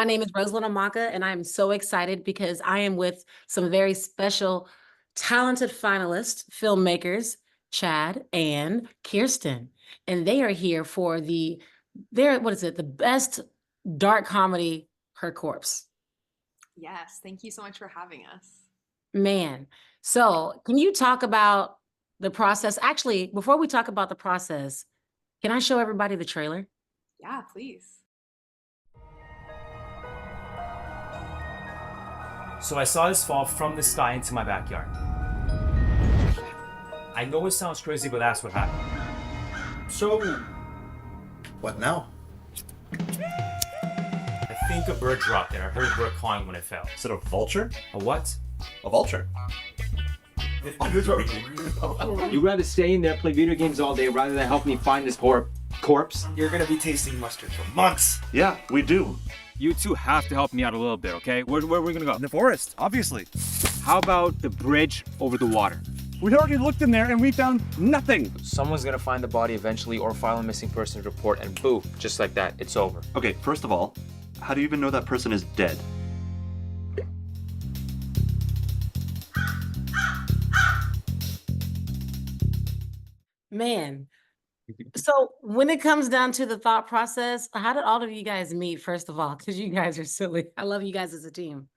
My name is Roselyn Omaka, and I am so excited because I am with some very special, talented finalists, filmmakers, Chad and Kearsten. And they are here for what is it, the best dark comedy, Her Corpse. Yes, thank you so much for having us. Man, so can you talk about the process? Actually, before we talk about the process, can I show everybody the trailer? Yeah, please. So I saw this fall from the sky into my backyard. I know it sounds crazy, but that's what happened. So, what now? I think a bird dropped it. I heard a bird calling when it fell. Is it a vulture? A what? A vulture. You'd rather stay in there, play video games all day, rather than help me find this corpse? You're gonna be tasting mustard for months. Yeah, we do. You two have to help me out a little bit, okay? Where are we gonna go? In the forest, obviously. How about the bridge over the water? We already looked in there and we found nothing. Someone's gonna find the body eventually or file a missing persons report, and boom, just like that, it's over. Okay, first of all, how do you even know that person is dead? Man, so when it comes down to the thought process, how did all of you guys meet, first of all? Because you guys are silly. I love you guys as a team.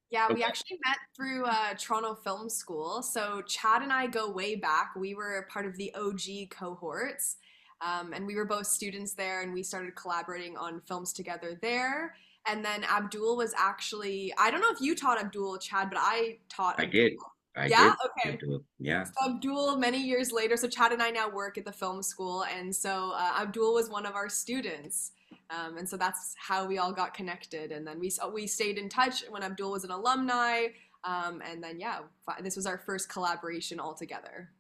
Yeah, we actually met through Toronto Film School. So Chad and I go way back. We were part of the OG cohorts, and we were both students there, and we started collaborating on films together there. And then Abdul was actually, I don't know if you taught Abdul, Chad, but I taught I Abdul. did. I Yeah? did. Okay. Yeah. So Abdul, many years later, so Chad and I now work at the film school, and so Abdul was one of our students, and so that's how we all got connected. And then we stayed in touch when Abdul was an alumni, and then yeah, this was our first collaboration all together.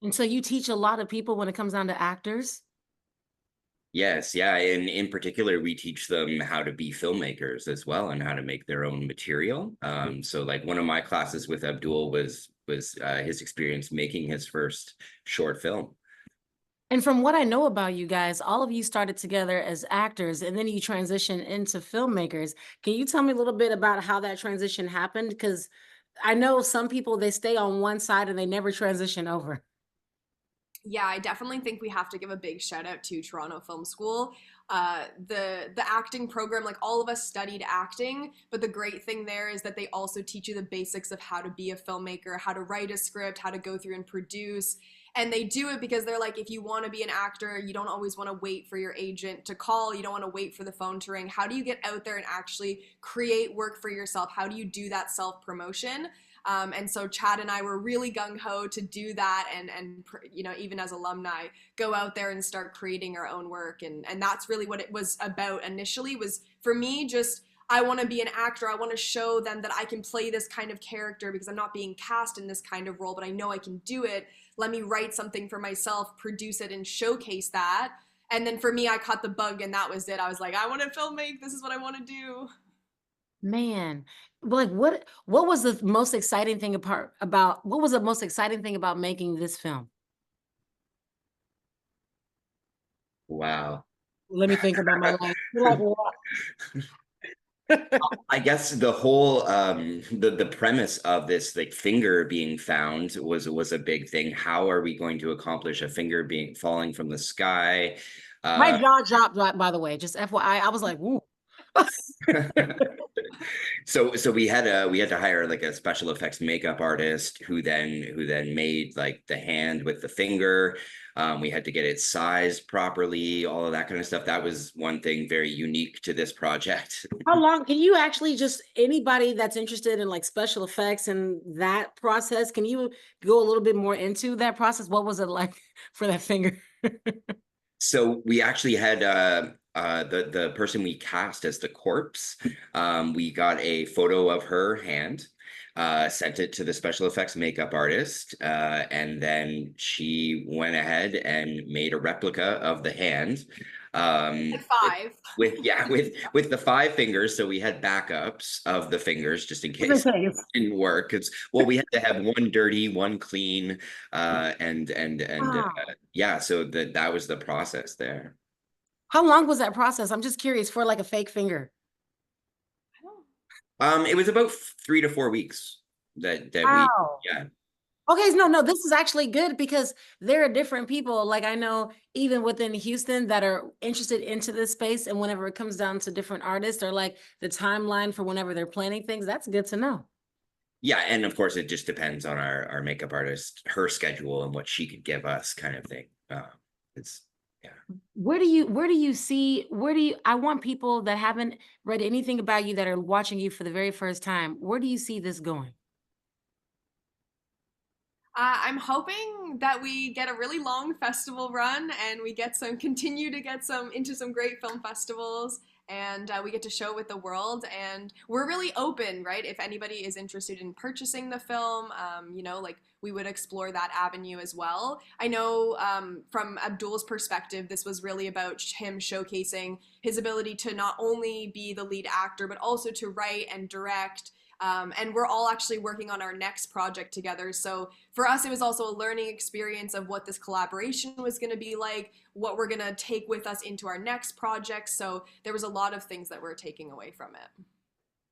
And so you teach a lot of people when it comes down to actors. Yes, yeah. And in particular, we teach them how to be filmmakers as well and how to make their own material. So like one of my classes with Abdul was his experience making his first short film. And from what I know about you guys, all of you started together as actors and then you transitioned into filmmakers. Can you tell me a little bit about how that transition happened? Because I know some people, they stay on one side and they never transition over. Yeah, I definitely think we have to give a big shout out to Toronto Film School. The acting program, like all of us studied acting, but the great thing there is that they also teach you the basics of how to be a filmmaker, how to write a script, how to go through and produce. And they do it because they're like, if you want to be an actor, you don't always want to wait for your agent to call. You don't want to wait for the phone to ring. How do you get out there and actually create work for yourself? How do you do that self-promotion? And so Chad and I were really gung-ho to do that, and you know, even as alumni, go out there and start creating our own work. And that's really what it was about initially, was for me just, I want to be an actor. I want to show them that I can play this kind of character because I'm not being cast in this kind of role, but I know I can do it. Let me write something for myself, produce it, and showcase that. And then for me, I caught the bug, and that was it. I was like, I want to filmmake. This is what I want to do. Man, like what was the most exciting thing about what was the most exciting thing about making this film? Wow. Let me think about my life. You're like, what? I guess the whole the premise of this like finger being found was a big thing. How are we going to accomplish a finger being falling from the sky? My jaw dropped, by the way, just FYI. I was like, woo. So we had to hire like a special effects makeup artist who then made like the hand with the finger. We had to get it sized properly, all of that kind of stuff. That was one thing very unique to this project. How long can you actually just anybody that's interested in like special effects and that process, can you go a little bit more into that process? What was it like for that finger? So we actually had the person we cast as the corpse. We got a photo of her hand, sent it to the special effects makeup artist, and then she went ahead and made a replica of the hand. Five. With the five fingers, so we had backups of the fingers just in case it didn't work. Because well, we had to have one dirty, one clean, yeah. So that was the process there. How long was that process? I'm just curious for like a fake finger. It was about 3 to 4 weeks that we, Wow. yeah. Okay, no, this is actually good because there are different people, like I know even within Houston that are interested into this space, and whenever it comes down to different artists or like the timeline for whenever they're planning things, that's good to know. Yeah, and of course it just depends on our makeup artist, her schedule and what she could give us, kind of thing. It's yeah. Where do you see, I want people that haven't read anything about you that are watching you for the very first time, where do you see this going? I'm hoping that we get a really long festival run and we get continue to get into some great film festivals, and we get to show with the world. And we're really open, right? If anybody is interested in purchasing the film, like we would explore that avenue as well. I know from Abdul's perspective, this was really about him showcasing his ability to not only be the lead actor, but also to write and direct. And we're all actually working on our next project together. So for us, it was also a learning experience of what this collaboration was going to be like, what we're going to take with us into our next project. So there was a lot of things that we're taking away from it.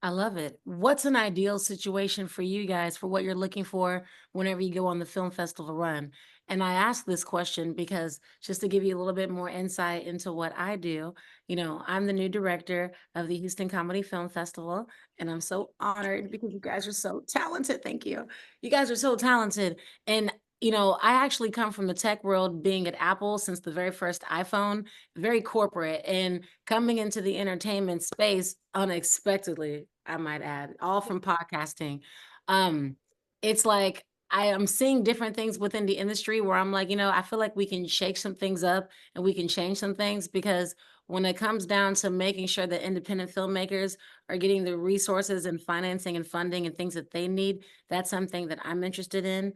I love it. What's an ideal situation for you guys for what you're looking for whenever you go on the film festival run? And I ask this question because just to give you a little bit more insight into what I do, I'm the new director of the Houston Comedy Film Festival, and I'm so honored because you guys are so talented. Thank you. You guys are so talented. And I actually come from the tech world, being at Apple since the very first iPhone, very corporate, and coming into the entertainment space unexpectedly, I might add, all from podcasting. Um, it's like I am seeing different things within the industry where I'm like, I feel like we can shake some things up and we can change some things, because when it comes down to making sure that independent filmmakers are getting the resources and financing and funding and things that they need, that's something that I'm interested in.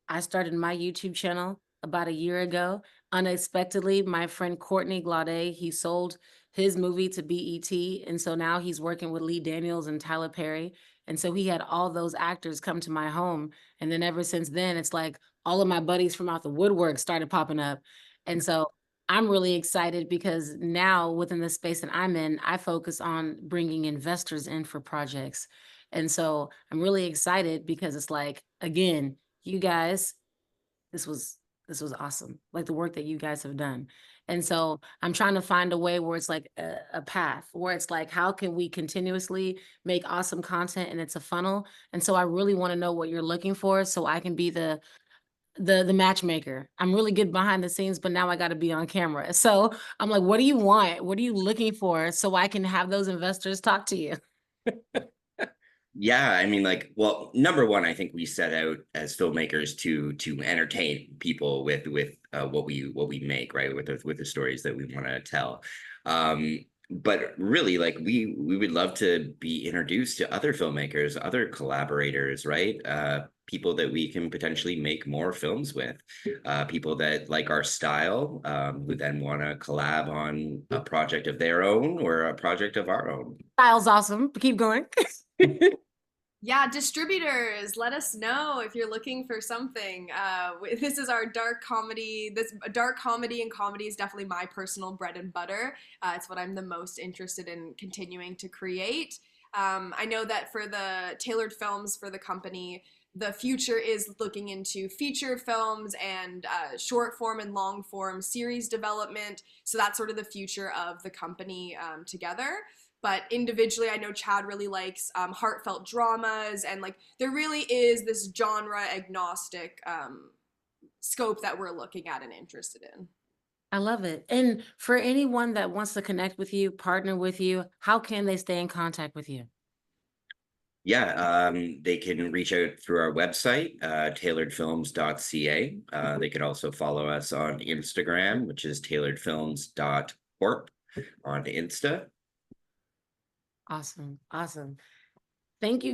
I started my YouTube channel about a year ago. Unexpectedly, my friend Courtney Glaude, he sold his movie to BET. And so now he's working with Lee Daniels and Tyler Perry. And so he had all those actors come to my home. And then ever since then, it's like all of my buddies from out the woodwork started popping up. And so I'm really excited because now within the space that I'm in, I focus on bringing investors in for projects. And so I'm really excited because it's like, again, you guys, this was awesome. Like the work that you guys have done. And so I'm trying to find a way where it's like a path where it's like, how can we continuously make awesome content, and it's a funnel. And so I really want to know what you're looking for so I can be the matchmaker. I'm really good behind the scenes, but now I got to be on camera. So I'm like, what do you want? What are you looking for so I can have those investors talk to you? Yeah, I mean, like, well, number one, I think we set out as filmmakers to entertain people with what we make, right? With the stories that we want to tell. But really, like, we would love to be introduced to other filmmakers, other collaborators, right? People that we can potentially make more films with, people that like our style, who then want to collab on a project of their own or a project of our own. Style's awesome. Keep going. Yeah, distributors, let us know if you're looking for something. This is our dark comedy. This dark comedy, and comedy is definitely my personal bread and butter. It's what I'm the most interested in continuing to create. I know that for the tailored films for the company, the future is looking into feature films and short form and long form series development. So that's sort of the future of the company together. But individually, I know Chad really likes heartfelt dramas, and like there really is this genre agnostic scope that we're looking at and interested in. I love it. And for anyone that wants to connect with you, partner with you, how can they stay in contact with you? Yeah, they can reach out through our website, tailoredfilms.ca. They could also follow us on Instagram, which is tailoredfilms.corp on Insta. Awesome. Awesome. Thank you